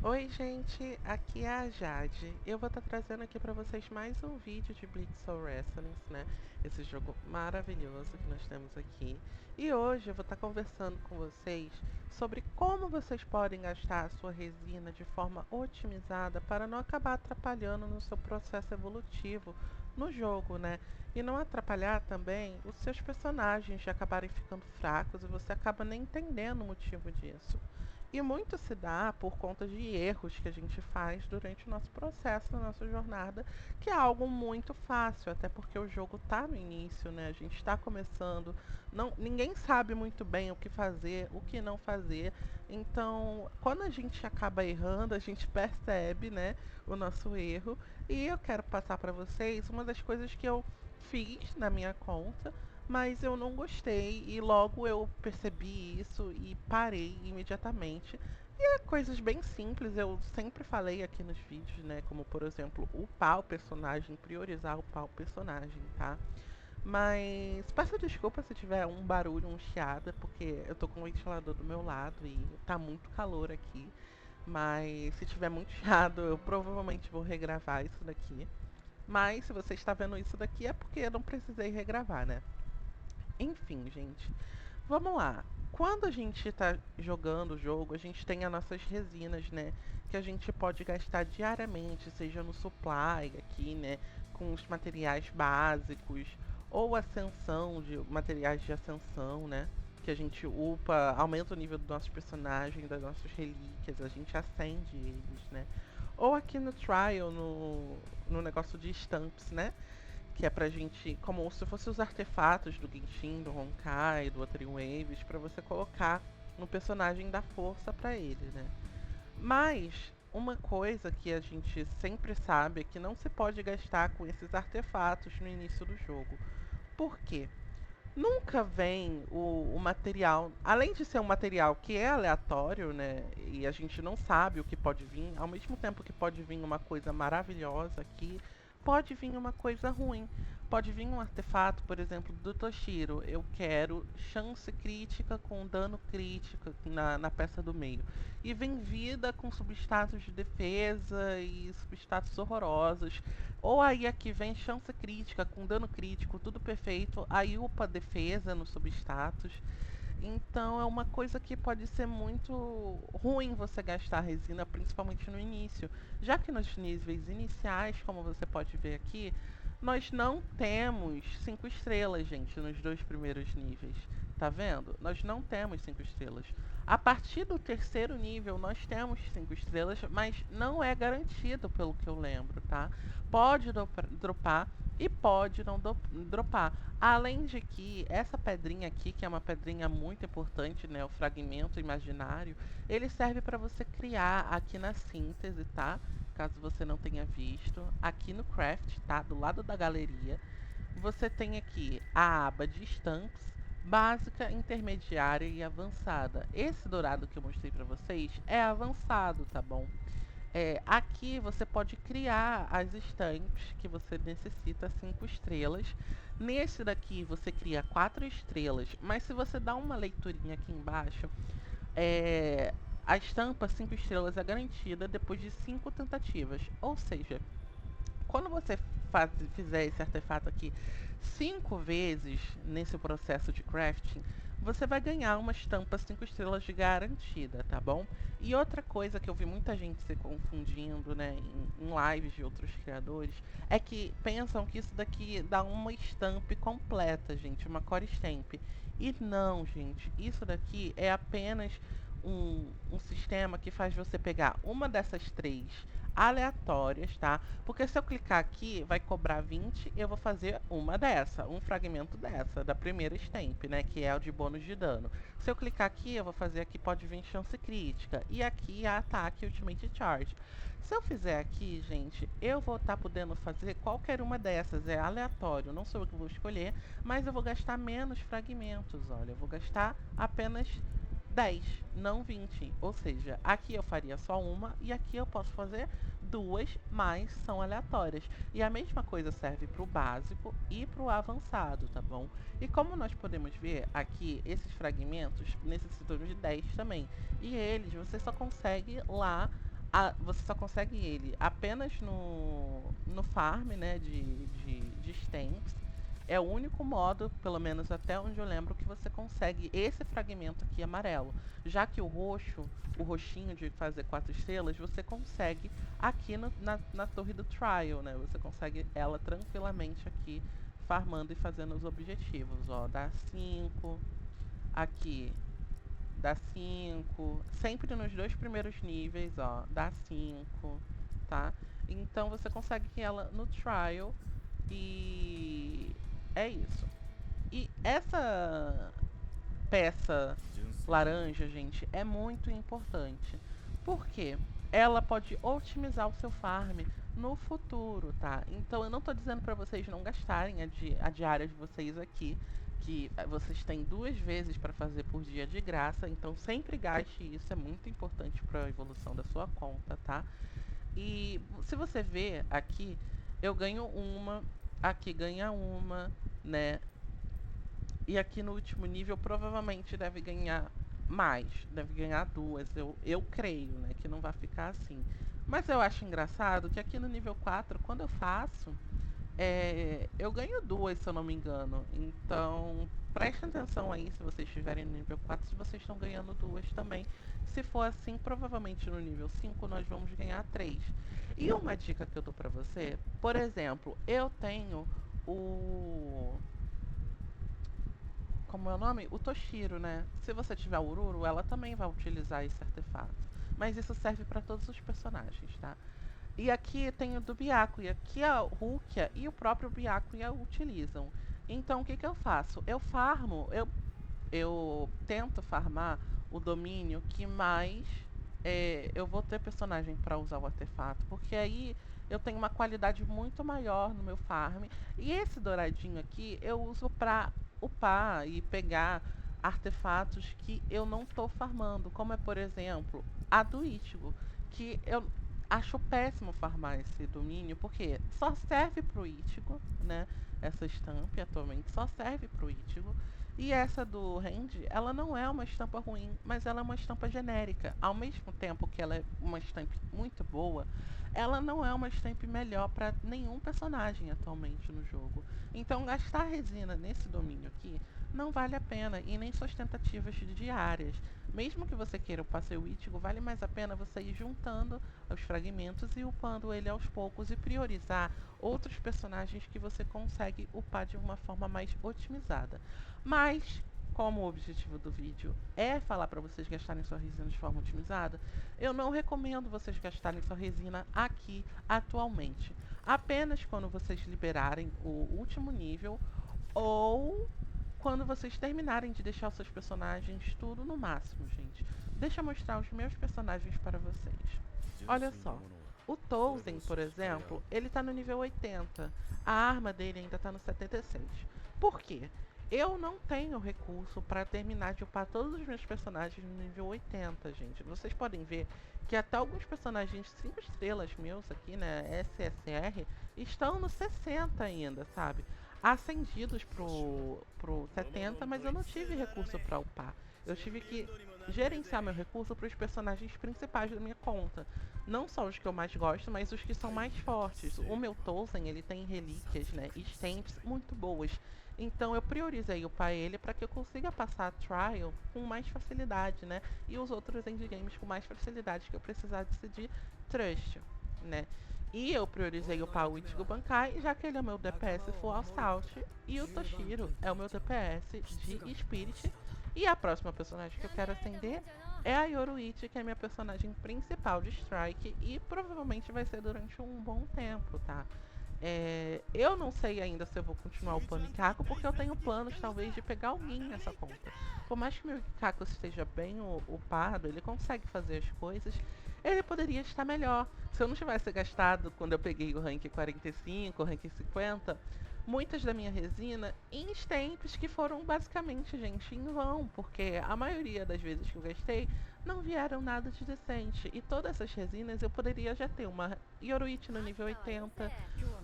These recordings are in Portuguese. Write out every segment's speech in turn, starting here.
Oi, gente, aqui é a Jade. Eu vou estar trazendo aqui para vocês mais um vídeo de Blitz Soul Wrestling, né? Esse jogo maravilhoso que nós temos aqui. E hoje eu vou estar conversando com vocês sobre como vocês podem gastar a sua resina de forma otimizada para não acabar atrapalhando no seu processo evolutivo no jogo, né? E não atrapalhar também os seus personagens de acabarem ficando fracos e você acaba nem entendendo o motivo disso. E muito se dá por conta de erros que a gente faz durante o nosso processo, na nossa jornada, que é algo muito fácil, até porque o jogo está no início, né? A gente está começando, não, ninguém sabe muito bem o que fazer, o que não fazer. Então, quando a gente acaba errando, a gente percebe, né, o nosso erro. E eu quero passar para vocês uma das coisas que eu fiz na minha conta, mas eu não gostei e logo eu percebi isso e parei imediatamente. E é coisas bem simples, eu sempre falei aqui nos vídeos, né? Como por exemplo, upar o personagem, priorizar upar o personagem, tá? Mas peço desculpa se tiver um barulho, um chiado, porque eu tô com o ventilador do meu lado e tá muito calor aqui. Mas se tiver muito chiado, eu provavelmente vou regravar isso daqui. Mas se você está vendo isso daqui é porque eu não precisei regravar, né? Enfim, gente, vamos lá. Quando a gente está jogando o jogo, a gente tem as nossas resinas, né? Que a gente pode gastar diariamente, seja no supply aqui, né? Com os materiais básicos, ou ascensão de materiais de ascensão, né? Que a gente upa, aumenta o nível dos nossos personagens, das nossas relíquias, a gente acende eles, né? Ou aqui no trial, no negócio de stamps, né? Que é pra gente, como se fossem os artefatos do Genshin, do Honkai, do Wuthering Waves, pra você colocar no personagem da força pra ele, né? Mas uma coisa que a gente sempre sabe é que não se pode gastar com esses artefatos no início do jogo. Por quê? Nunca vem o material, além de ser um material que é aleatório, né? E a gente não sabe o que pode vir, ao mesmo tempo que pode vir uma coisa maravilhosa aqui, pode vir uma coisa ruim. Pode vir um artefato, por exemplo, do Toshiro. Eu quero chance crítica com dano crítico na peça do meio. E vem vida com substatus de defesa e substatus horrorosos. Ou aí aqui vem chance crítica com dano crítico, tudo perfeito. Aí upa defesa no substatus. Então é uma coisa que pode ser muito ruim você gastar resina, principalmente no início. Já que nos níveis iniciais, como você pode ver aqui, nós não temos 5 estrelas, gente, nos dois primeiros níveis. Tá vendo? Nós não temos 5 estrelas. A partir do terceiro nível, nós temos 5 estrelas, mas não é garantido, pelo que eu lembro, tá? Pode dropar e pode não dropar. Além de que essa pedrinha aqui, que é uma pedrinha muito importante, né, o fragmento imaginário, ele serve para você criar aqui na síntese, tá? Caso você não tenha visto, aqui no craft, tá? Do lado da galeria, você tem aqui a aba de stamps, básica, intermediária e avançada. Esse dourado que eu mostrei para vocês é avançado, tá bom? Aqui você pode criar as stamps que você necessita 5 estrelas. Nesse daqui você cria 4 estrelas, mas se você dá uma leiturinha aqui embaixo, a estampa 5 estrelas é garantida depois de 5 tentativas. Ou seja, quando você fizer esse artefato aqui 5 vezes nesse processo de crafting, você vai ganhar uma estampa 5 estrelas de garantida, tá bom? E outra coisa que eu vi muita gente se confundindo, né, em lives de outros criadores, é que pensam que isso daqui dá uma stamp completa, gente, uma core stamp. E não, gente, isso daqui é apenas um sistema que faz você pegar uma dessas três aleatórias, tá? Porque se eu clicar aqui, vai cobrar 20 e eu vou fazer uma dessa, um fragmento dessa, da primeira stamp, né? Que é o de bônus de dano. Se eu clicar aqui, eu vou fazer aqui, pode vir chance crítica. E aqui é ataque Ultimate Charge. Se eu fizer aqui, gente, eu vou estar podendo fazer qualquer uma dessas, é aleatório, não sou eu que vou escolher, mas eu vou gastar menos fragmentos, olha, eu vou gastar apenas 10, não 20. Ou seja, aqui eu faria só uma e aqui eu posso fazer duas, mas são aleatórias. E a mesma coisa serve para o básico e para o avançado, tá bom? E como nós podemos ver aqui, esses fragmentos necessitam de 10 também. E eles você só consegue lá você só consegue ele apenas no farm, né, de stamps. É o único modo, pelo menos até onde eu lembro, que você consegue esse fragmento aqui amarelo. Já que o roxo, o roxinho de fazer 4 estrelas, você consegue aqui na torre do Trial, né? Você consegue ela tranquilamente aqui, farmando e fazendo os objetivos. Ó, dá 5, aqui dá 5, sempre nos 2 primeiros níveis, ó, dá 5, tá? Então você consegue ela no Trial e é isso. E essa peça laranja, gente, é muito importante. Por quê? Ela pode otimizar o seu farm no futuro, tá? Então eu não tô dizendo para vocês não gastarem a diária de vocês aqui, que vocês têm 2 vezes para fazer por dia de graça, então sempre gaste isso, é muito importante para a evolução da sua conta, tá? E se você ver aqui, eu ganho uma, aqui ganha uma, né? E aqui no último nível provavelmente deve ganhar mais, deve ganhar 2. Eu creio, né, que não vai ficar assim. Mas eu acho engraçado que aqui no nível 4, quando eu faço, eu ganho 2, se eu não me engano. Então, prestem atenção aí se vocês estiverem no nível 4, se vocês estão ganhando 2 também. Se for assim, provavelmente no nível 5 nós vamos ganhar 3. E uma dica que eu dou pra você, por exemplo, eu tenho o como é o nome? O Toshiro, né? Se você tiver o Ururu, ela também vai utilizar esse artefato. Mas isso serve para todos os personagens, tá? E aqui tem o do Byakuya, que a Rukia e o próprio Byakuya utilizam. Então o que que eu faço? Eu farmo, eu tento farmar o domínio que mais eu vou ter personagem para usar o artefato, porque aí eu tenho uma qualidade muito maior no meu farm. E esse douradinho aqui eu uso para upar e pegar artefatos que eu não estou farmando, como é, por exemplo, a do Ichigo, que eu acho péssimo farmar esse domínio, porque só serve pro Ichigo, né? Essa estampa atualmente só serve pro Ichigo. E essa do Randy, ela não é uma estampa ruim, mas ela é uma estampa genérica. Ao mesmo tempo que ela é uma estampa muito boa, ela não é uma estampa melhor para nenhum personagem atualmente no jogo. Então gastar resina nesse domínio aqui não vale a pena, e nem suas tentativas diárias. Mesmo que você queira o passeio Ichigo, vale mais a pena você ir juntando os fragmentos e upando ele aos poucos e priorizar outros personagens que você consegue upar de uma forma mais otimizada. Mas, como o objetivo do vídeo é falar para vocês gastarem sua resina de forma otimizada, eu não recomendo vocês gastarem sua resina aqui atualmente. Apenas quando vocês liberarem o último nível ou quando vocês terminarem de deixar os seus personagens tudo no máximo, gente. Deixa eu mostrar os meus personagens para vocês. Olha só. O Touzen, por exemplo, ele tá no nível 80. A arma dele ainda tá no 76. Por quê? Eu não tenho recurso para terminar de upar todos os meus personagens no nível 80, gente. Vocês podem ver que até alguns personagens 5 estrelas meus aqui, né, SSR, estão no 60 ainda, sabe? Ascendidos pro 70, mas eu não tive recurso para upar. Eu tive que gerenciar meu recurso para os personagens principais da minha conta. Não só os que eu mais gosto, mas os que são mais fortes. O meu Touzen, ele tem relíquias, né, e stamps muito boas. Então eu priorizei upar ele para que eu consiga passar a Trial com mais facilidade, né? E os outros endgames com mais facilidade que eu precisar decidir Trust, né? E eu priorizei upar o Ichigo Bankai, já que ele é o meu DPS Full Assault, e o Toshiro é o meu DPS de Spirit. E a próxima personagem que eu quero acender é a Yoruichi, que é a minha personagem principal de Strike, e provavelmente vai ser durante um bom tempo, tá? Eu não sei ainda se eu vou continuar upando Ikako, porque eu tenho planos talvez de pegar alguém nessa conta. Por mais que meu Ikako esteja bem upado, ele consegue fazer as coisas, ele poderia estar melhor. Se eu não tivesse gastado quando eu peguei o rank 45, o rank 50, muitas da minha resina em stamps que foram basicamente, gente, em vão, porque a maioria das vezes que eu gastei não vieram nada de decente. E todas essas resinas eu poderia já ter uma Yoruichi no nível 80,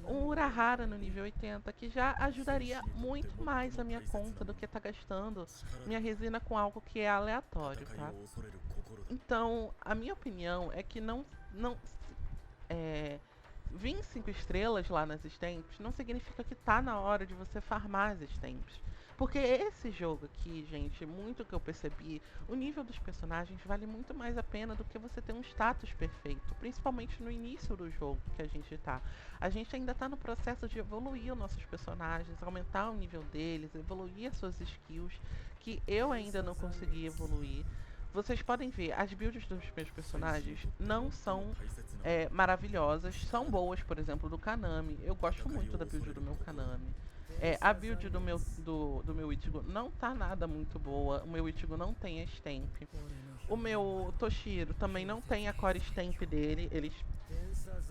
um Urahara no nível 80, que já ajudaria muito mais a minha conta do que tá gastando minha resina com algo que é aleatório, tá? Então, a minha opinião é que não é, vir 5 estrelas lá nas stamps não significa que tá na hora de você farmar as stamps. Porque esse jogo aqui, gente, muito que eu percebi, o nível dos personagens vale muito mais a pena do que você ter um status perfeito, principalmente no início do jogo que a gente tá. A gente ainda tá no processo de evoluir os nossos personagens, aumentar o nível deles, evoluir as suas skills, que eu ainda não consegui evoluir. Vocês podem ver, as builds dos meus personagens não são maravilhosas, são boas, por exemplo, do Kanami. Eu gosto muito da build do meu Kanami. A build do meu Ichigo não tá nada muito boa. O meu Ichigo não tem a stamp. O meu Toshiro também não tem a core stamp dele.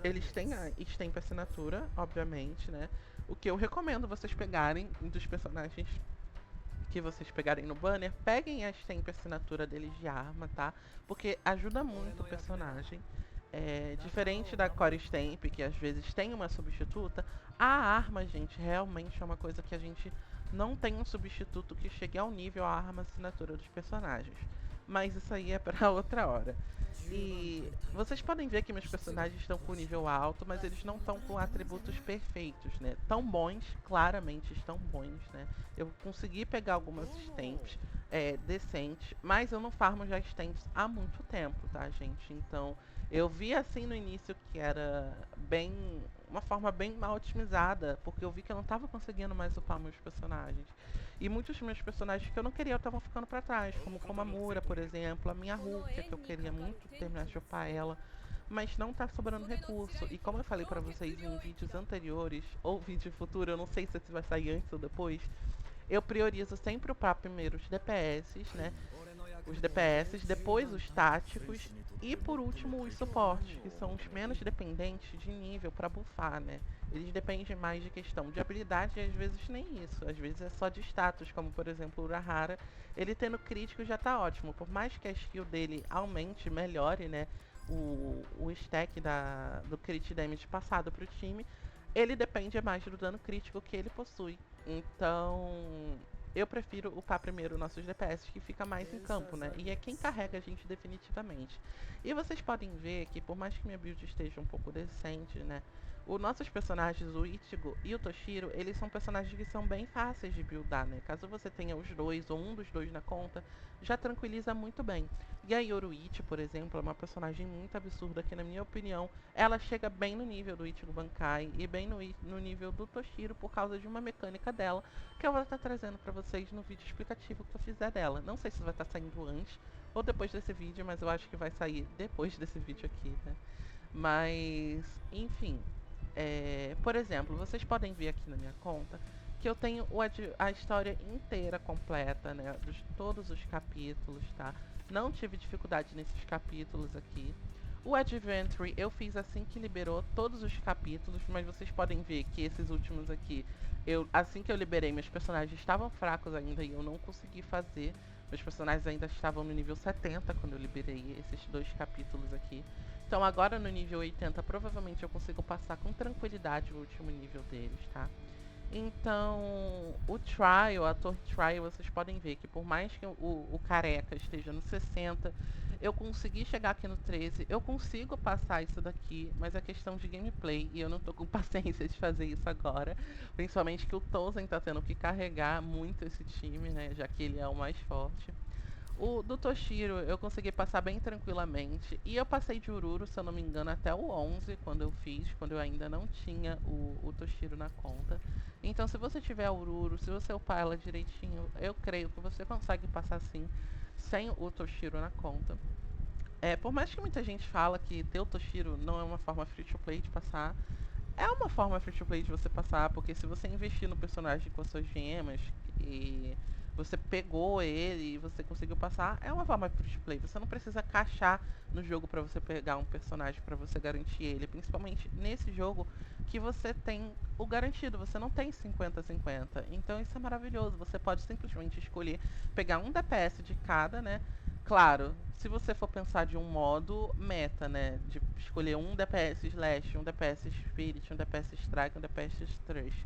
Eles têm a stamp assinatura, obviamente, né? O que eu recomendo vocês pegarem dos personagens que vocês pegarem no banner, peguem a stamp assinatura deles de arma, tá? Porque ajuda muito o personagem. Diferente da Core Stamp, que às vezes tem uma substituta, a arma, gente, realmente é uma coisa que a gente não tem um substituto que chegue ao nível a arma assinatura dos personagens. Mas isso aí é pra outra hora. E vocês podem ver que meus personagens estão com nível alto, mas eles não estão com atributos perfeitos, né? Tão bons, claramente estão bons, né? Eu consegui pegar algumas stamps decentes, mas eu não farmo já stamps há muito tempo, tá, gente? Então, eu vi assim no início que era uma forma bem mal otimizada, porque eu vi que eu não estava conseguindo mais upar meus personagens. E muitos dos meus personagens que eu não queria estavam ficando pra trás, como Komamura, por exemplo, a minha Rukia, que eu queria muito terminar de upar ela, mas não tá sobrando recurso. E como eu falei pra vocês em vídeos anteriores, ou vídeo futuro, eu não sei se esse vai sair antes ou depois, eu priorizo sempre upar primeiro os DPS, né? Os DPS, depois os táticos e por último os suportes, que são os menos dependentes de nível para buffar, né? Eles dependem mais de questão de habilidade e às vezes nem isso, às vezes é só de status, como por exemplo o Urahara, ele tendo crítico já tá ótimo, por mais que a skill dele aumente, melhore, né? O stack do crit damage passado para o time, ele depende mais do dano crítico que ele possui. Então, eu prefiro upar primeiro nossos DPS, que fica mais em campo, né? E é quem carrega a gente definitivamente. E vocês podem ver que por mais que minha build esteja um pouco decente, né? Os nossos personagens, o Ichigo e o Toshiro, eles são personagens que são bem fáceis de buildar, né? Caso você tenha os dois ou um dos dois na conta, já tranquiliza muito bem. E a Yoruichi, por exemplo, é uma personagem muito absurda que, na minha opinião, ela chega bem no nível do Ichigo Bankai e bem no nível do Toshiro por causa de uma mecânica dela que eu vou estar trazendo para vocês no vídeo explicativo que eu fizer dela. Não sei se vai estar saindo antes ou depois desse vídeo, mas eu acho que vai sair depois desse vídeo aqui, né? Mas, enfim, por exemplo, vocês podem ver aqui na minha conta que eu tenho a história inteira completa, né? De todos os capítulos, tá? Não tive dificuldade nesses capítulos aqui. O Adventure eu fiz assim que liberou todos os capítulos, mas vocês podem ver que esses últimos aqui, assim que eu liberei, meus personagens estavam fracos ainda e eu não consegui fazer. Meus personagens ainda estavam no nível 70 quando eu liberei esses dois capítulos aqui. Então agora no nível 80 provavelmente eu consigo passar com tranquilidade o último nível deles, tá? Então, o Trial, a Torre Trial, vocês podem ver que por mais que o Careca esteja no 60, eu consegui chegar aqui no 13, eu consigo passar isso daqui, mas é questão de gameplay e eu não tô com paciência de fazer isso agora. Principalmente que o Tozen tá tendo que carregar muito esse time, né, já que ele é o mais forte. O do Toshiro eu consegui passar bem tranquilamente. E eu passei de Ururu, se eu não me engano, até o 11 quando eu fiz, quando eu ainda não tinha o Toshiro na conta. Então, se você tiver a Ururu, se você upar ela direitinho, eu creio que você consegue passar sim, sem o Toshiro na conta. Por mais que muita gente fala que ter o Toshiro não é uma forma free to play de passar, é uma forma free to play de você passar, porque se você investir no personagem com as suas gemas e você pegou ele e você conseguiu passar, é uma forma free to play. Você não precisa caixar no jogo para você pegar um personagem para você garantir ele, principalmente nesse jogo que você tem o garantido, você não tem 50-50. Então isso é maravilhoso, você pode simplesmente escolher pegar um DPS de cada, né? Claro, se você for pensar de um modo meta, né? De escolher um DPS Slash, um DPS Spirit, um DPS Strike, um DPS Thrush.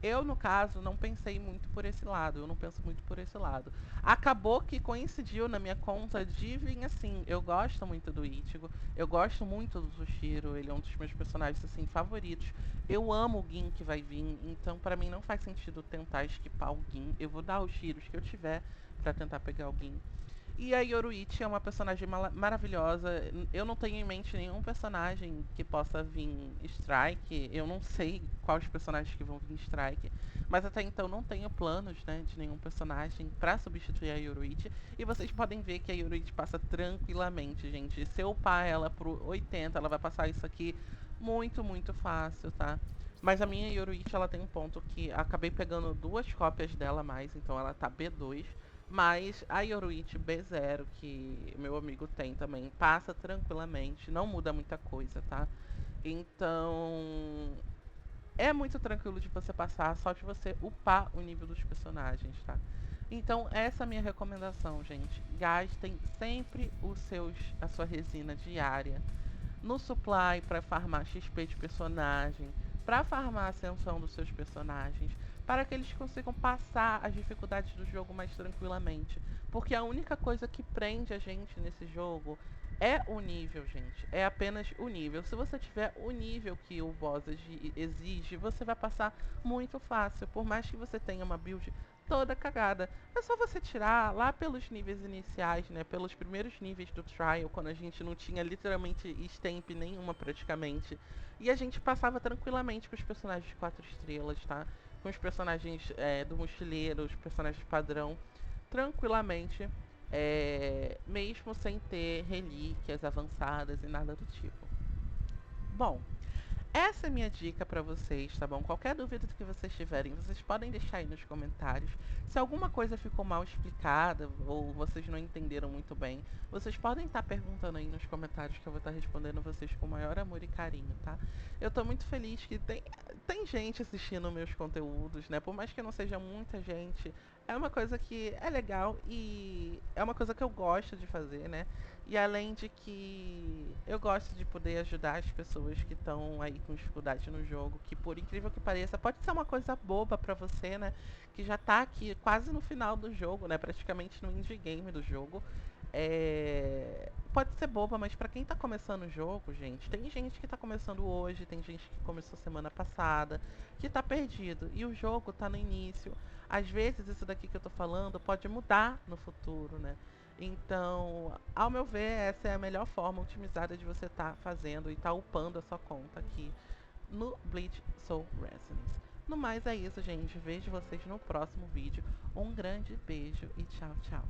Eu, no caso, não pensei muito por esse lado. Eu não penso muito por esse lado. Acabou que coincidiu na minha conta de vir assim. Eu gosto muito do Ichigo. Eu gosto muito do Zushiro. Ele é um dos meus personagens assim favoritos. Eu amo o Gin que vai vir. Então, pra mim, não faz sentido tentar esquipar o Gin. Eu vou dar os tiros que eu tiver pra tentar pegar o Gin. E a Yoruichi é uma personagem maravilhosa. Eu não tenho em mente nenhum personagem que possa vir Strike. Eu não sei quais personagens que vão vir Strike. Mas até então não tenho planos, né, de nenhum personagem pra substituir a Yoruichi. E vocês podem ver que a Yoruichi passa tranquilamente, gente. Se eu upar ela pro 80, ela vai passar isso aqui muito, muito fácil, tá? Mas a minha Yoruichi, ela tem um ponto que acabei pegando duas cópias dela a mais, então ela tá B2. Mas a Yoruichi B0, que meu amigo tem também, passa tranquilamente, não muda muita coisa, tá? Então, é muito tranquilo de você passar, só de você upar o nível dos personagens, tá? Então, essa é a minha recomendação, gente. Gastem sempre a sua resina diária no supply para farmar XP de personagem, para farmar a ascensão dos seus personagens, para que eles consigam passar as dificuldades do jogo mais tranquilamente. Porque a única coisa que prende a gente nesse jogo é o nível, gente. É apenas o nível. Se você tiver o nível que o boss exige, você vai passar muito fácil. Por mais que você tenha uma build toda cagada. É só você tirar lá pelos níveis iniciais, né? Pelos primeiros níveis do trial, quando a gente não tinha literalmente stamp nenhuma praticamente. E a gente passava tranquilamente com os personagens de 4 estrelas, tá? Com os personagens do mochileiro, os personagens padrão, tranquilamente. Mesmo sem ter relíquias avançadas e nada do tipo. Bom, essa é a minha dica pra vocês, tá bom? Qualquer dúvida que vocês tiverem, vocês podem deixar aí nos comentários. Se alguma coisa ficou mal explicada ou vocês não entenderam muito bem, vocês podem estar perguntando aí nos comentários que eu vou estar respondendo vocês com o maior amor e carinho, tá? Eu tô muito feliz que tem gente assistindo meus conteúdos, né? Por mais que não seja muita gente, é uma coisa que é legal e é uma coisa que eu gosto de fazer, né? E além de que eu gosto de poder ajudar as pessoas que estão aí com dificuldade no jogo, que por incrível que pareça, pode ser uma coisa boba pra você, né? Que já tá aqui quase no final do jogo, né? Praticamente no indie game do jogo. Pode ser boba, mas pra quem tá começando o jogo, gente, tem gente que tá começando hoje, tem gente que começou semana passada, que tá perdido. E o jogo tá no início. Às vezes isso daqui que eu tô falando pode mudar no futuro, né? Então, ao meu ver, essa é a melhor forma otimizada de você estar fazendo e estar upando a sua conta aqui no Bleach Soul Resonance. No mais é isso, gente. Vejo vocês no próximo vídeo. Um grande beijo e tchau, tchau.